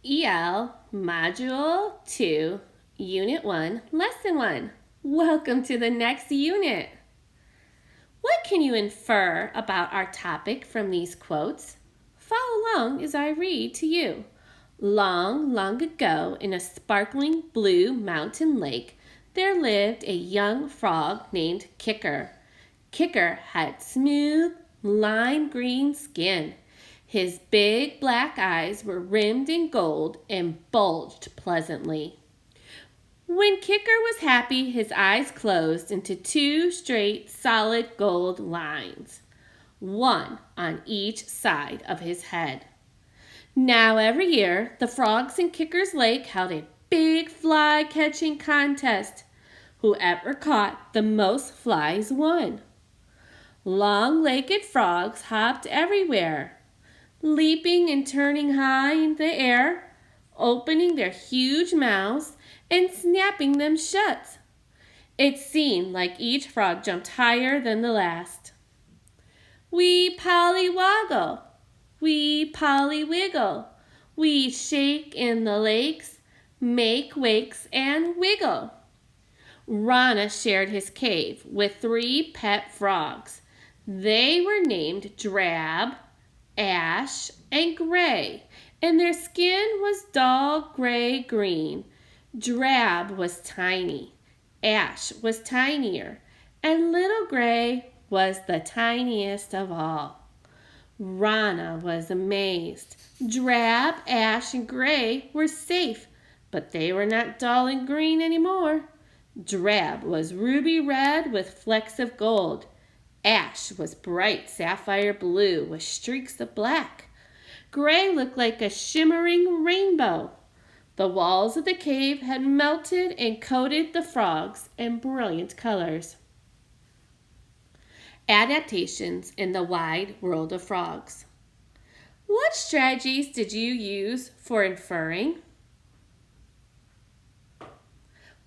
EL Module 2, Unit 1, Lesson 1. Welcome to the next unit. What can you infer about our topic from these quotes? Follow along as I read to you. Long, long ago, in a sparkling blue mountain lake, there lived a young frog named Kicker. Kicker had smooth, lime green skin. His big black eyes were rimmed in gold and bulged pleasantly. When Kicker was happy, his eyes closed into two straight, solid gold lines, one on each side of his head. Now every year, the frogs in Kicker's Lake held a big fly-catching contest. Whoever caught the most flies won. Long-legged frogs hopped everywhere, leaping and turning high in the air, opening their huge mouths and snapping them shut. It seemed like each frog jumped higher than the last. We pollywoggle, we pollywiggle, we shake in the lakes, make wakes and wiggle. Rana shared his cave with 3 pet frogs. They were named Drab, Ash, and Gray, and their skin was dull gray-green. Drab was tiny, Ash was tinier, and Little Gray was the tiniest of all. Rana was amazed. Drab, Ash, and Gray were safe, but they were not dull and green anymore. Drab was ruby red with flecks of gold. Ash was bright sapphire blue with streaks of black. Gray looked like a shimmering rainbow. The walls of the cave had melted and coated the frogs in brilliant colors. Adaptations in the wide world of frogs. What strategies did you use for inferring?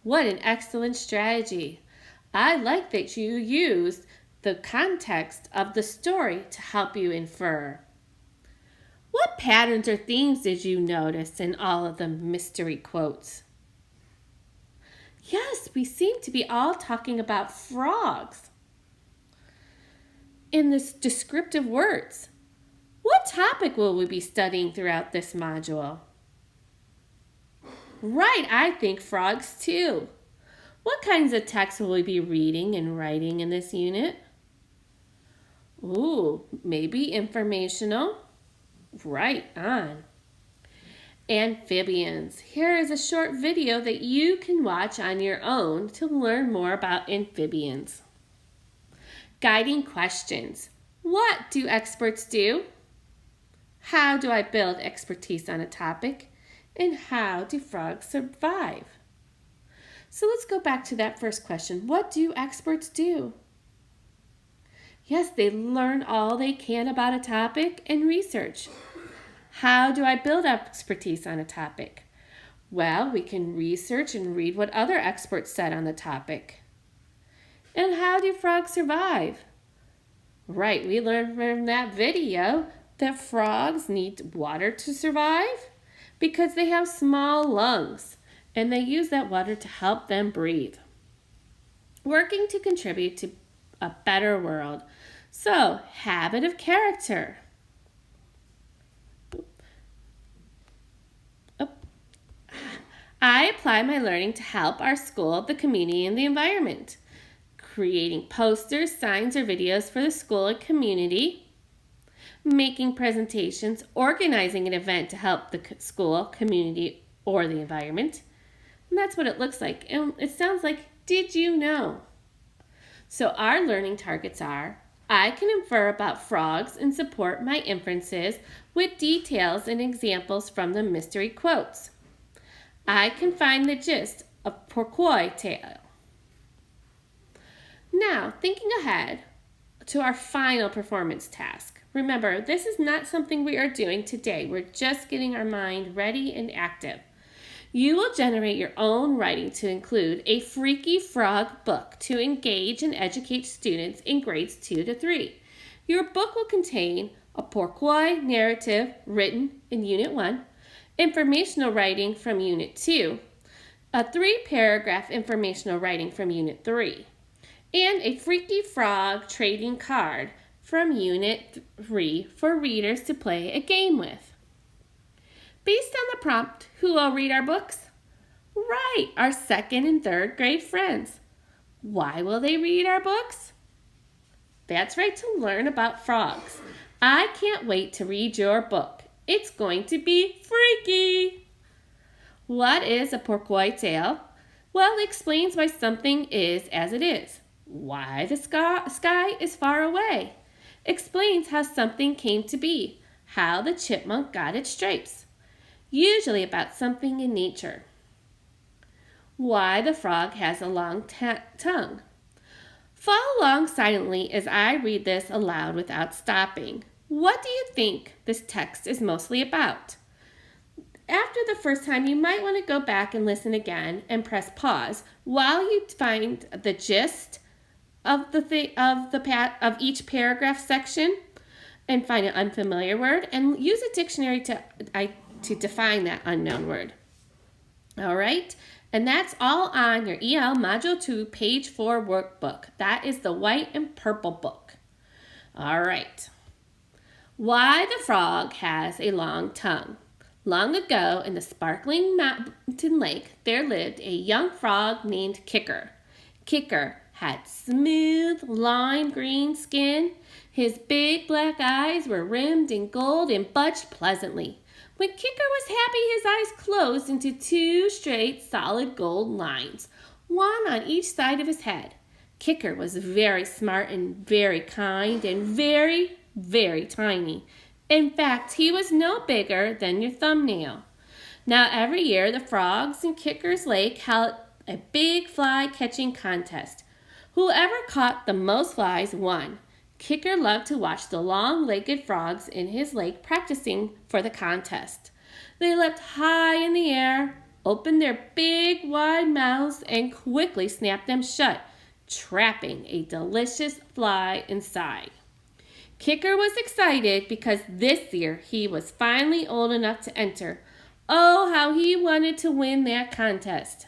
What an excellent strategy. I like that you used the context of the story to help you infer. What patterns or themes did you notice in all of the mystery quotes? Yes, we seem to be all talking about frogs. In this descriptive words, what topic will we be studying throughout this module? Right, I think frogs too. What kinds of texts will we be reading and writing in this unit? Ooh, maybe informational. Right on. Amphibians. Here is a short video that you can watch on your own to learn more about amphibians. Guiding questions. What do experts do? How do I build expertise on a topic? And how do frogs survive? So let's go back to that first question. What do experts do? Yes, they learn all they can about a topic and research. How do I build expertise on a topic? Well, we can research and read what other experts said on the topic. And how do frogs survive? Right, we learned from that video that frogs need water to survive because they have small lungs and they use that water to help them breathe. Working to contribute to a better world. So, habit of character. I apply my learning to help our school, the community, and the environment. Creating posters, signs, or videos for the school and community. Making presentations, organizing an event to help the school, community, or the environment. And that's what it looks like. And it sounds like, did you know? So our learning targets are, I can infer about frogs and support my inferences with details and examples from the mystery quotes. I can find the gist of Pourquoi tale. Now, thinking ahead to our final performance task. Remember, this is not something we are doing today. We're just getting our mind ready and active. You will generate your own writing to include a Freaky Frog book to engage and educate students in grades 2 to 3. Your book will contain a Pourquoi narrative written in Unit 1, informational writing from Unit 2, a 3-paragraph informational writing from Unit 3, and a Freaky Frog trading card from Unit 3 for readers to play a game with. Based on the prompt, who will read our books? Right, our 2nd and 3rd grade friends. Why will they read our books? That's right, to learn about frogs. I can't wait to read your book. It's going to be freaky. What is a porkoi-tail? Well, it explains why something is as it is. Why the sky is far away. Explains how something came to be. How the chipmunk got its stripes. Usually about something in nature. Why the frog has a long tongue. Follow along silently as I read this aloud without stopping. What do you think this text is mostly about? After the first time, you might want to go back and listen again and press pause while you find the gist of each paragraph section and find an unfamiliar word and use a dictionary to define that unknown word. All right, and that's all on your EL Module 2, Page 4 workbook. That is the white and purple book. All right. Why the frog has a long tongue. Long ago, in the sparkling mountain lake, there lived a young frog named Kicker. Kicker had smooth, lime green skin. His big black eyes were rimmed in gold and budged pleasantly. When Kicker was happy, his eyes closed into 2 straight, solid gold lines, one on each side of his head. Kicker was very smart and very kind and very, very tiny. In fact, he was no bigger than your thumbnail. Now, every year, the frogs in Kicker's Lake held a big fly catching contest. Whoever caught the most flies won. Kicker loved to watch the long-legged frogs in his lake practicing for the contest. They leapt high in the air, opened their big, wide mouths, and quickly snapped them shut, trapping a delicious fly inside. Kicker was excited because this year he was finally old enough to enter. Oh, how he wanted to win that contest.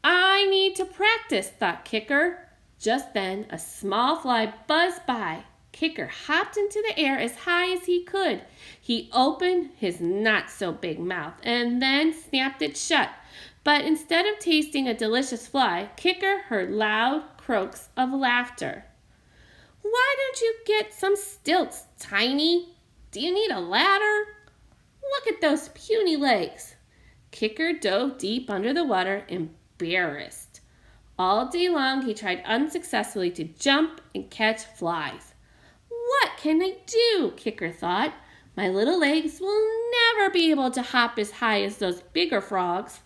I need to practice, thought Kicker. Just then, a small fly buzzed by. Kicker hopped into the air as high as he could. He opened his not-so-big mouth and then snapped it shut. But instead of tasting a delicious fly, Kicker heard loud croaks of laughter. Why don't you get some stilts, Tiny? Do you need a ladder? Look at those puny legs. Kicker dove deep under the water, embarrassed. All day long he tried unsuccessfully to jump and catch flies. What can I do? Kicker thought. My little legs will never be able to hop as high as those bigger frogs.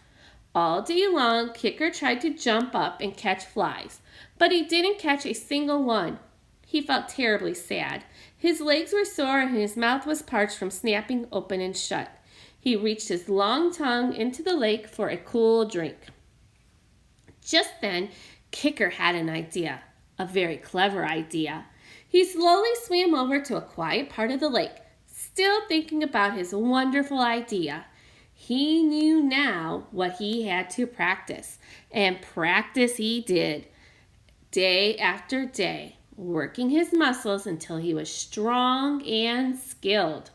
All day long Kicker tried to jump up and catch flies, but he didn't catch a single one. He felt terribly sad. His legs were sore and his mouth was parched from snapping open and shut. He reached his long tongue into the lake for a cool drink. Just then, Kicker had an idea, a very clever idea. He slowly swam over to a quiet part of the lake, still thinking about his wonderful idea. He knew now what he had to practice, and practice he did, day after day, working his muscles until he was strong and skilled.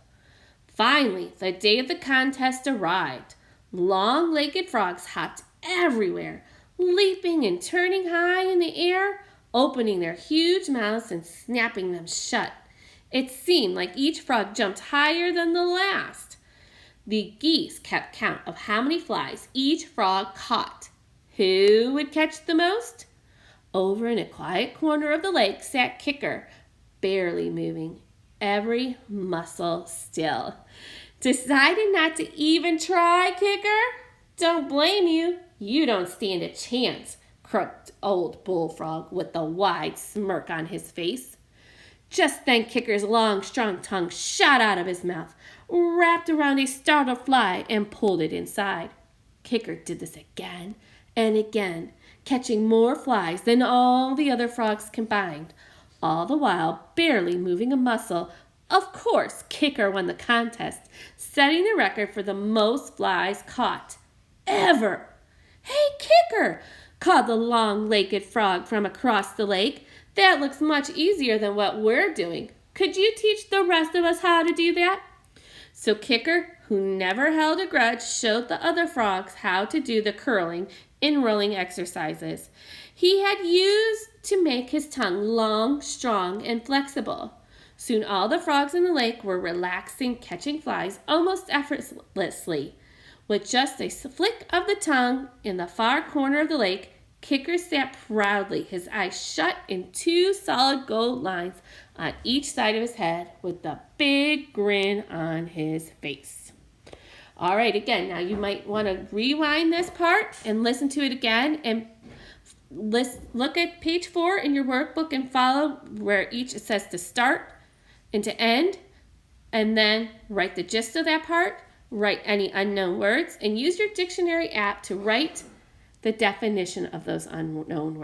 Finally, the day of the contest arrived. Long-legged frogs hopped everywhere, leaping and turning high in the air, opening their huge mouths and snapping them shut. It seemed like each frog jumped higher than the last. The geese kept count of how many flies each frog caught. Who would catch the most? Over in a quiet corner of the lake sat Kicker, barely moving, every muscle still. Decided not to even try, Kicker? Don't blame you. You don't stand a chance, croaked old Bullfrog with a wide smirk on his face. Just then Kicker's long, strong tongue shot out of his mouth, wrapped around a startled fly, and pulled it inside. Kicker did this again and again, catching more flies than all the other frogs combined, all the while barely moving a muscle Of course, Kicker won the contest, setting the record for the most flies caught ever. "Hey, Kicker," called the long-legged frog from across the lake. "That looks much easier than what we're doing. Could you teach the rest of us how to do that?" So Kicker, who never held a grudge, showed the other frogs how to do the curling and rolling exercises he had used to make his tongue long, strong, and flexible. Soon all the frogs in the lake were relaxing, catching flies almost effortlessly. With just a flick of the tongue in the far corner of the lake, Kicker sat proudly, his eyes shut in two solid gold lines on each side of his head, with a big grin on his face. All right, again, now you might want to rewind this part and listen to it again, and look at page 4 in your workbook and follow where each it says to start and to end, and then write the gist of that part, write any unknown words, and use your dictionary app to write the definition of those unknown words.